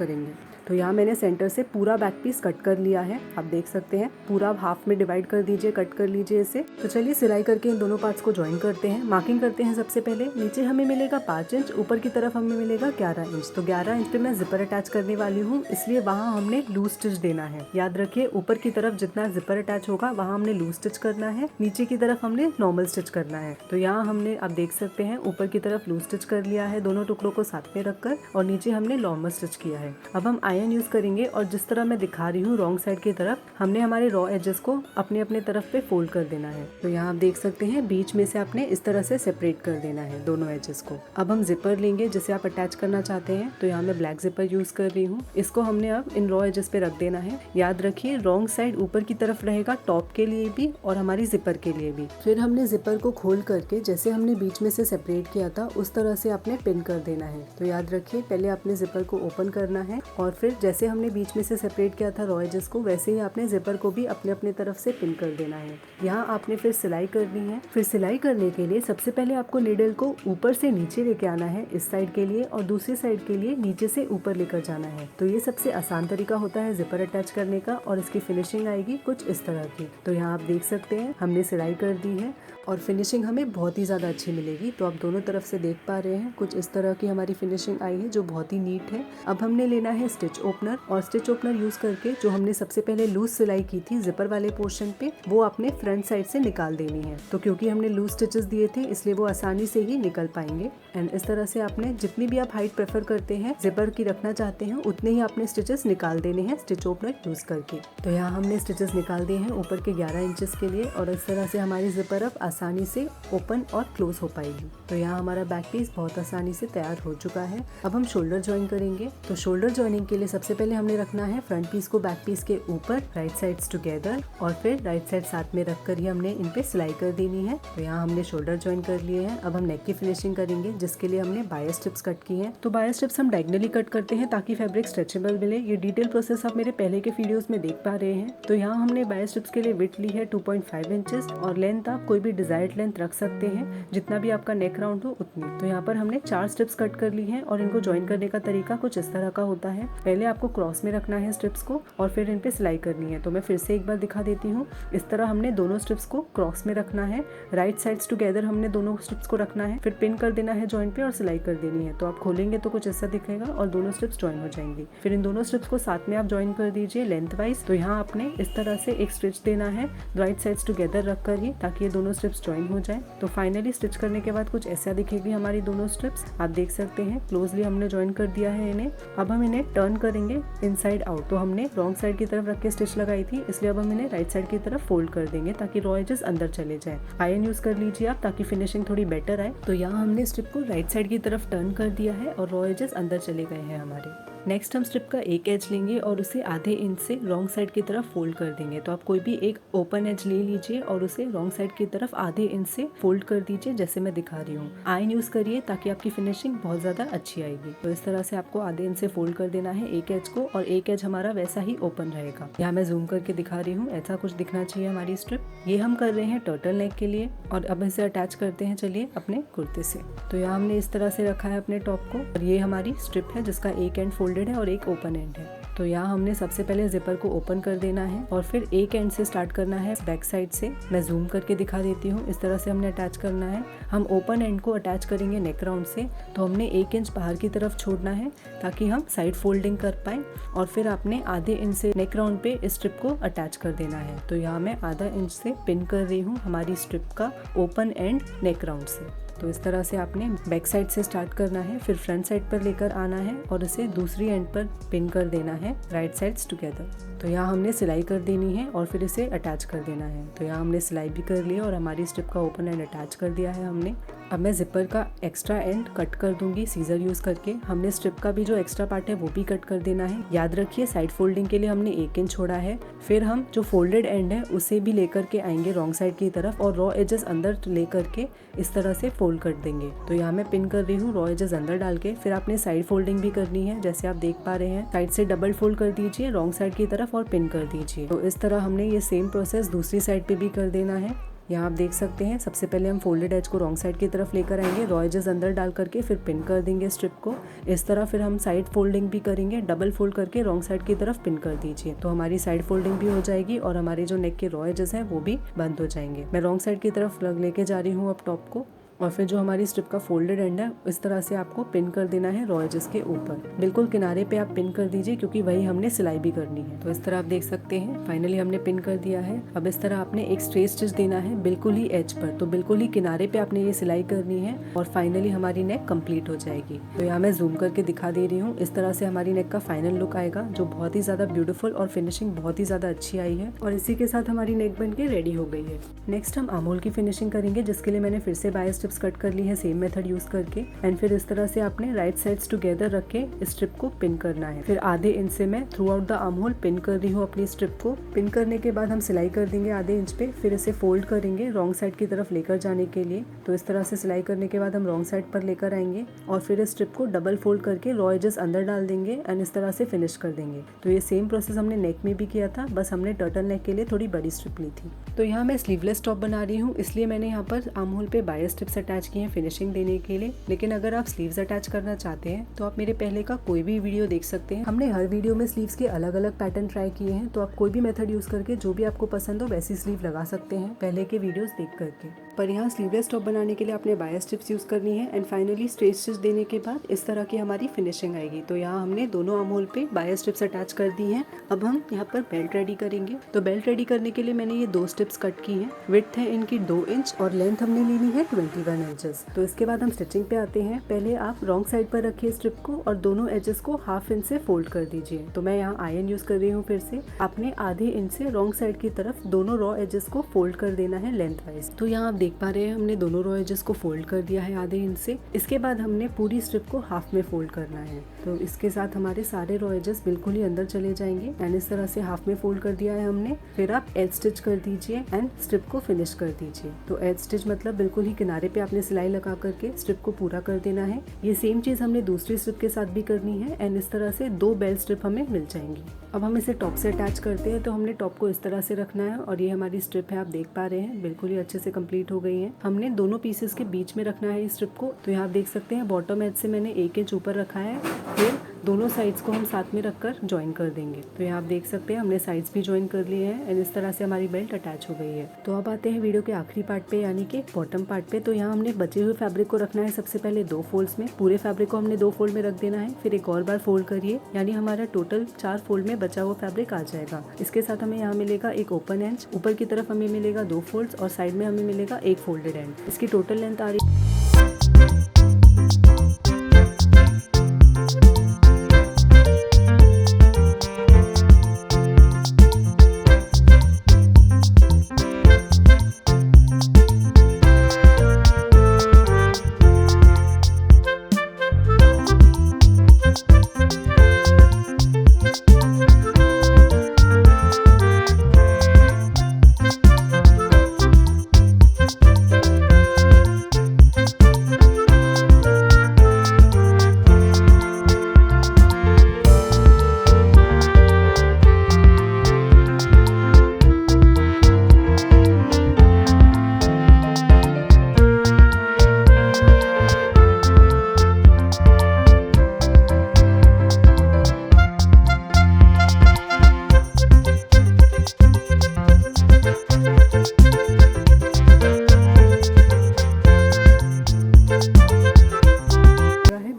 करेंगे। तो यहाँ मैंने सेंटर से पूरा बैक पीस कट कर लिया है, आप देख सकते हैं। पूरा हाफ में डिवाइड कर दीजिए, कट कर लीजिए इसे। तो चलिए सिलाई करके इन दोनों पार्ट्स को ज्वाइन करते हैं। मार्किंग करते हैं सबसे पहले। नीचे हमें मिलेगा 5 इंच, ऊपर की तरफ हमें मिलेगा 11 इंच। तो 11 इंच पे मैं जिपर अटैच करने वाली हूँ, इसलिए वहाँ हमने लूज स्टिच देना है। याद रखिए ऊपर की तरफ जितना जिपर अटैच होगा वहाँ हमने लूज स्टिच करना है, नीचे की तरफ हमने नॉर्मल स्टिच करना है। तो यहाँ हमने, आप देख सकते हैं, ऊपर की तरफ लूज स्टिच कर लिया है दोनों टुकड़ों को साथ में रखकर, और नीचे हमने नॉर्मल स्टिच किया है। अब हम आयरन यूज करेंगे और जिस तरह मैं दिखा रही हूँ रॉन्ग साइड की तरफ हमने हमारे रॉ एजेस को अपने अपने तरफ पे फोल्ड कर देना है। तो यहाँ आप देख सकते हैं बीच में से आपने इस तरह से सेपरेट कर देना है दोनों एजेस को। अब हम जिपर लेंगे जिसे आप अटैच करना चाहते हैं। तो यहाँ मैं ब्लैक जिपर यूज कर रही हूँ। इसको हमने अब इन रॉ एजेस पे रख देना है। याद रखिए रॉन्ग साइड ऊपर की तरफ रहेगा टॉप के लिए भी और हमारी जिपर के लिए भी। फिर हमने जिपर को खोल करके जैसे हमने बीच में से सेपरेट किया था उस तरह से आपने पिन कर देना है। तो याद रखिए पहले आपने जिपर को ओपन करना है और फिर जैसे हमने बीच में से सेपरेट किया था रॉ एजेस को, वैसे ही आपने जिपर को भी अपने अपने तरफ से पिन कर देना है। यहाँ आपने फिर सिलाई करनी है। फिर सिलाई करने के लिए सबसे पहले आपको नीडल को ऊपर से नीचे लेके आना है इस साइड के लिए, और दूसरी साइड के लिए नीचे से ऊपर लेकर जाना है। तो ये सबसे आसान तरीका होता है जिपर अटैच करने का, और इसकी फिनिशिंग आएगी कुछ इस तरह की। तो यहाँ आप देख सकते हैं हमने सिलाई कर दी है और फिनिशिंग हमें बहुत ही ज़्यादा अच्छी मिलेगी। तो आप दोनों तरफ से देख पा रहे हैं कुछ इस तरह की हमारी फिनिशिंग आई है जो बहुत ही नीट है। अब हमने लेना है स्टिच ओपनर, और स्टिच ओपनर यूज करके जो हमने सबसे पहले लूज सिलाई की थी जिपर वाले पोर्शन पे, वो आपने फ्रंट साइड से निकाल देनी है। तो क्योंकि हमने लूज स्टिचेस दिए थे इसलिए वो आसानी से ही निकल पाएंगे। एंड इस तरह से आपने जितनी भी आप हाइट प्रेफर करते हैं जिपर की रखना चाहते हैं उतने ही आपने स्टिचेस निकाल देने हैं स्टिच ओपनर यूज करके। तो यहाँ हमने स्टिचेस निकाल दिए हैं ऊपर के 11 इंचेस के लिए, और इस तरह से हमारी जिपर अब आसानी से ओपन और क्लोज हो पाएगी। तो यहाँ हमारा बैक पीस बहुत आसानी से तैयार हो चुका है। अब हम शोल्डर ज्वाइन करेंगे। तो शोल्डर ज्वाइनिंग के लिए सबसे पहले हमने रखना है फ्रंट पीस को बैक पीस के ऊपर, राइट साइड्स टुगेदर, और फिर राइट साइड साथ में रखकर ही हमने इन पे सिलाई कर देनी है। तो यहाँ हमने शोल्डर ज्वाइन कर लिए हैं। अब हम नेक की फिनिशिंग करेंगे जिसके लिए हमने बायस स्ट्रिप्स कट की हैं। तो बायस स्ट्रिप्स हम डायगनली कट करते हैं ताकि फैब्रिक स्ट्रेचेबल मिले। ये डिटेल प्रोसेस आप मेरे पहले के वीडियोस में देख पा रहे हैं। तो यहाँ हमने बायस स्ट्रिप्स के लिए विड्थ ली है 2.5 इंचेस, और लेंथ आप कोई भी डिजायर्ड लेंथ रख सकते हैं, जितना भी आपका नेक राउंड हो उतनी। तो यहाँ पर हमने 4 स्ट्रिप्स कट कर ली हैं, और इनको ज्वाइन करने का तरीका कुछ इस तरह का होता है। पहले आपको क्रॉस में रखना है स्ट्रिप्स को और फिर इन पे सिलाई करनी है। तो मैं फिर से एक बार दिखा देती हूँ। इस तरह हमने दोनों स्ट्रिप्स को क्रॉस में रखना है, राइट साइड्स टुगेदर हमने दोनों स्ट्रिप्स को रखना है, फिर पिन कर देना है जॉइंट पे और सिलाई कर देनी है। तो आप खोलेंगे तो कुछ ऐसा दिखेगा और दोनों स्ट्रिप्स ज्वाइन हो जाएंगी। फिर इन दोनों स्ट्रिप्स को साथ में आप ज्वाइन कर दीजिए लेंथ वाइज। तो यहाँ आपने इस तरह से एक स्टिच देना है राइट साइड्स टुगेदर रखकर ही, ताकि ये दोनों स्ट्रिप्स ज्वाइन हो जाए। तो फाइनली स्टिच करने के बाद कुछ ऐसा दिखेगी हमारी दोनों स्ट्रिप्स। आप देख सकते हैं क्लोजली हमने ज्वाइन कर दिया है इन्हें। अब हम इन्हें टर्न करेंगे इनसाइड आउट। तो हमने रॉन्ग साइड की तरफ रख के स्टिच लगाई थी, इसलिए अब हम इन्हें राइट साइड की तरफ फोल्ड कर देंगे ताकि रॉ एजेस अंदर चले जाए। आयरन यूज कर लीजिए आप ताकि फिनिशिंग थोड़ी बेटर आए। तो यहाँ हमने स्ट्रिप को राइट साइड की तरफ टर्न कर दिया है और रॉ एजेस अंदर चले गए हैं हमारे। नेक्स्ट हम स्ट्रिप का एक एज लेंगे और उसे आधे इंच से रॉन्ग साइड की तरफ फोल्ड कर देंगे। तो आप कोई भी एक ओपन एज ले लीजिए और उसे रॉन्ग साइड की तरफ आधे इंच से फोल्ड कर दीजिए जैसे मैं दिखा रही हूँ। आयरन यूज करिए ताकि आपकी फिनिशिंग बहुत ज्यादा अच्छी आएगी। तो इस तरह से आपको आधे इंच से फोल्ड कर देना है एक एज को, और एक एज हमारा वैसा ही ओपन रहेगा। यहाँ मैं जूम करके दिखा रही हूँ, ऐसा कुछ दिखना चाहिए हमारी स्ट्रिप। ये हम कर रहे हैं टर्टल नेक के लिए, और अब इसे अटैच करते हैं चलिए अपने कुर्ते से। तो यहाँ हमने इस तरह से रखा है अपने टॉप को, और ये हमारी स्ट्रिप है जिसका एक एंड फोल्डेड है और एक ओपन एंड है। तो यहाँ हमने सबसे पहले जिपर को ओपन कर देना है और फिर एक एंड से स्टार्ट करना है बैक साइड से। मैं जूम करके दिखा देती हूँ। इस तरह से हमने अटैच करना है। हम ओपन एंड को अटैच करेंगे नेक राउंड से, तो हमने 1 इंच बाहर की तरफ छोड़ना है ताकि हम साइड फोल्डिंग कर पाए, और फिर आपने आधे इंच से नेक राउंड पे इस स्ट्रिप को अटैच कर देना है। तो यहाँ मैं आधा इंच से पिन कर रही हूँ हमारी स्ट्रिप का ओपन एंड नेक राउंड से। तो इस तरह से आपने बैक साइड से स्टार्ट करना है, फिर फ्रंट साइड पर लेकर आना है और इसे दूसरी एंड पर पिन कर देना है राइट साइड्स टुगेदर। तो यहाँ हमने सिलाई कर देनी है और फिर इसे अटैच कर देना है। तो यहाँ हमने सिलाई भी कर ली और हमारी स्ट्रिप का ओपन एंड अटैच कर दिया है हमने। अब मैं जिपर का एक्स्ट्रा एंड कट कर दूंगी सीजर यूज करके। हमने स्ट्रिप का भी जो एक्स्ट्रा पार्ट है वो भी कट कर देना है। याद रखिए साइड फोल्डिंग के लिए हमने 1 इंच छोड़ा है। फिर हम जो फोल्डेड एंड है उसे भी लेकर के आएंगे रॉन्ग साइड की तरफ और रॉ एजेस अंदर लेकर के इस तरह से फोल्ड कर देंगे। तो यहाँ मैं पिन कर रही हूँ रॉ एजेस अंदर डाल के। फिर आपने साइड फोल्डिंग भी करनी है, जैसे आप देख पा रहे हैं। साइड से डबल फोल्ड कर दीजिए रॉन्ग साइड की तरफ और पिन कर दीजिए। तो इस तरह हमने ये सेम प्रोसेस दूसरी साइड पे भी कर देना है। यहाँ आप देख सकते हैं सबसे पहले हम फोल्डेड एज को रॉन्ग साइड की तरफ लेकर आएंगे, रॉ एजेस अंदर डाल करके फिर पिन कर देंगे स्ट्रिप को इस तरह। फिर हम साइड फोल्डिंग भी करेंगे, डबल फोल्ड करके रॉन्ग साइड की तरफ पिन कर दीजिए, तो हमारी साइड फोल्डिंग भी हो जाएगी और हमारे जो नेक के रॉ एजेस हैं वो भी बंद हो जाएंगे। मैं रॉन्ग साइड की तरफ लेके जा रही हूँ अब टॉप को, और फिर जो हमारी स्ट्रिप का फोल्डेड एंड है इस तरह से आपको पिन कर देना है रॉ एजेस के ऊपर। बिल्कुल किनारे पे आप पिन कर दीजिए क्योंकि वही हमने सिलाई भी करनी है। तो इस तरह आप देख सकते हैं फाइनली हमने पिन कर दिया है। अब इस तरह आपने एक स्ट्रेट स्टिच देना है बिल्कुल ही एज पर, तो बिल्कुल ही किनारे पे आपने ये सिलाई करनी है और फाइनली हमारी नेक कंप्लीट हो जाएगी। तो यहाँ मैं जूम करके दिखा दे रही हूँ, इस तरह से हमारी नेक का फाइनल लुक आएगा जो बहुत ही ज्यादा ब्यूटीफुल और फिनिशिंग बहुत ही ज्यादा अच्छी आई है। और इसी के साथ हमारी नेक बन के रेडी हो गई है। नेक्स्ट हम आर्म होल की फिनिशिंग करेंगे, जिसके लिए मैंने फिर से बाय स्ट्रिप्स कट कर ली है सेम मेथड यूज करके। एंड फिर इस तरह से आपने राइट साइड्स टुगेदर रख के स्ट्रिप को पिन करना है। फिर आधे इंच से मैं through out the arm hole pin कर रही हूँ अपनी स्ट्रिप को। पिन करने के बाद हम सिलाई कर देंगे आधे इंच पे, फिर इसे फोल्ड करेंगे रॉन्ग साइड की तरफ लेकर जाने के लिए। तो इस तरह से सिलाई करने के बाद हम रॉन्ग साइड पर लेकर आएंगे और फिर इस स्ट्रिप को डबल फोल्ड करके रॉ एजेस अंदर डाल देंगे एंड इस तरह से फिनिश कर देंगे। तो ये सेम प्रोसेस हमने नेक में भी किया था, बस हमने टर्टल नेक के लिए थोड़ी बड़ी स्ट्रिप ली थी। तो यहाँ मैं स्लीवलेस टॉप बना रही हूँ, इसलिए मैंने यहाँ पर आर्म होल पे बाय स्ट्रिप्स अटैच किए हैं फिनिशिंग देने के लिए। लेकिन अगर आप स्लीव्स अटैच करना चाहते हैं तो आप मेरे पहले का कोई भी वीडियो देख सकते हैं। हमने हर वीडियो में स्लीव्स के अलग अलग पैटर्न ट्राई किए हैं, तो आप कोई भी मेथड यूज करके जो भी आपको पसंद हो वैसी स्लीव लगा सकते हैं पहले के वीडियोस देख करके। पर यहाँ स्लीवलेस टॉप बनाने के लिए आपने बाय स्ट्रिप्स यूज करनी है एंड फाइनली स्ट्रेट स्टिच देने के बाद इस तरह की हमारी फिनिशिंग आएगी। तो यहाँ हमने दोनों आर्म होल पे बाय स्ट्रिप्स अटैच कर दी हैं। अब हम यहाँ पर बेल्ट रेडी करेंगे। तो बेल्ट रेडी करने के लिए मैंने ये 2 स्ट्रिप्स कट की हैं। विड्थ है इनकी 2 इंच और लेंथ हमने लेनी है 21 इंचेस। तो इसके बाद हम स्टिचिंग पे आते हैं। पहले आप रॉन्ग साइड पर रखिए स्ट्रिप को और दोनों एजेस को हाफ इंच से फोल्ड कर दीजिए। तो मैं यहाँ आयरन यूज कर रही हूँ। फिर से आपने आधे इंच से रॉन्ग साइड की तरफ दोनों रॉ एजेस को फोल्ड कर देना है लेंथ वाइज। तो यहाँ आप देख पा रहे हैं हमने दोनों रॉ एजेस को फोल्ड कर दिया है आधे इंच से। इसके बाद हमने पूरी स्ट्रिप को हाफ में फोल्ड करना है। तो इसके साथ हमारे सारे रॉ एजेस बिल्कुल ही अंदर चले जाएंगे एंड इस तरह से हाफ में फोल्ड कर दिया है हमने। फिर आप एज स्टिच कर दीजिए एंड स्ट्रिप को फिनिश कर दीजिए। तो एज स्टिच मतलब बिल्कुल ही किनारे पे आपने सिलाई लगा करके स्ट्रिप को पूरा कर देना है। ये सेम चीज हमने दूसरी स्ट्रिप के साथ भी करनी है एंड इस तरह से 2 बेल्ट स्ट्रिप हमें मिल जाएंगी। अब हम इसे टॉप से अटैच करते हैं। तो हमने टॉप को इस तरह से रखना है और ये हमारी स्ट्रिप है, आप देख पा रहे हैं बिल्कुल ही अच्छे से कंप्लीट हो गई है। हमने दोनों पीसेस के बीच में रखना है इस स्ट्रिप को। तो यहाँ आप देख सकते हैं बॉटम एज से मैंने 1 इंच ऊपर रखा है। फिर दोनों साइड्स को हम साथ में रखकर ज्वाइन कर देंगे। तो यहाँ आप देख सकते हैं हमने साइड्स भी ज्वाइन कर लिए हैं एंड इस तरह से हमारी बेल्ट अटैच हो गई है। तो अब आते हैं वीडियो के आखिरी पार्ट पे, यानी कि बॉटम पार्ट पे। तो यहाँ हमने बचे हुए फैब्रिक को रखना है सबसे पहले 2 फोल्ड्स में। पूरे फैब्रिक को हमने 2 फोल्ड में रख देना है। फिर एक और बार फोल्ड करिए, यानी हमारा टोटल 4 फोल्ड में बचा हुआ फैब्रिक आ जाएगा। इसके साथ हमें यहाँ मिलेगा एक ओपन एंड, ऊपर की तरफ हमें मिलेगा 2 फोल्ड्स और साइड में हमें मिलेगा एक फोल्डेड एंड। इसकी टोटल लेंथ आ रही है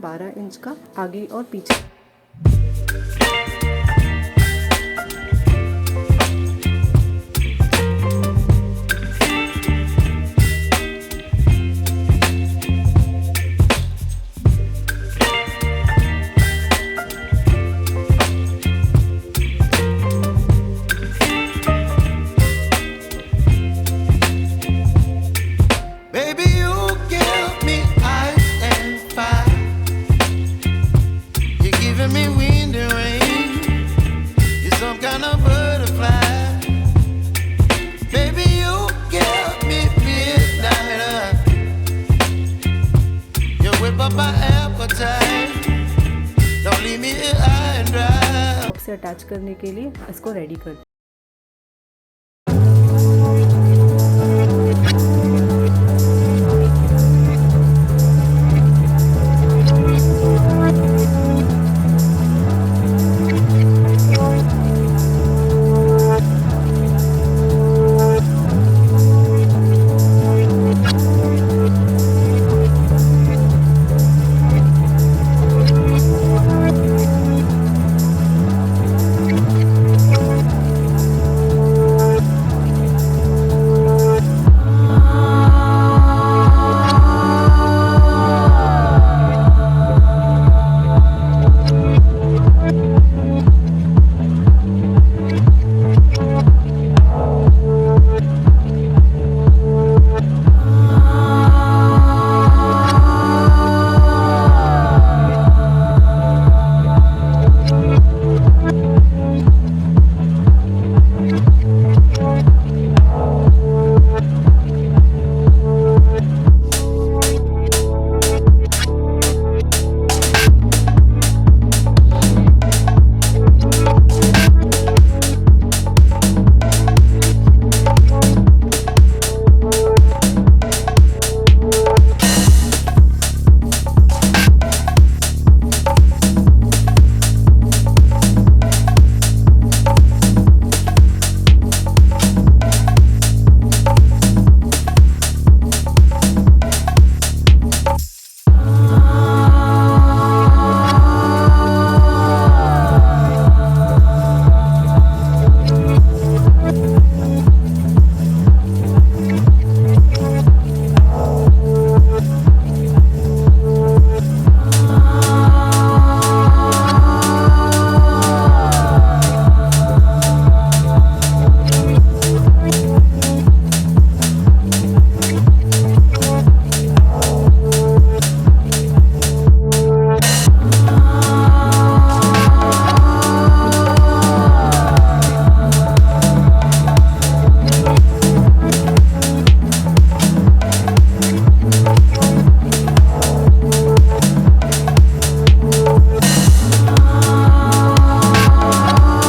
12 इंच का आगे और पीछे। से अटैच करने के लिए इसको रेडी कर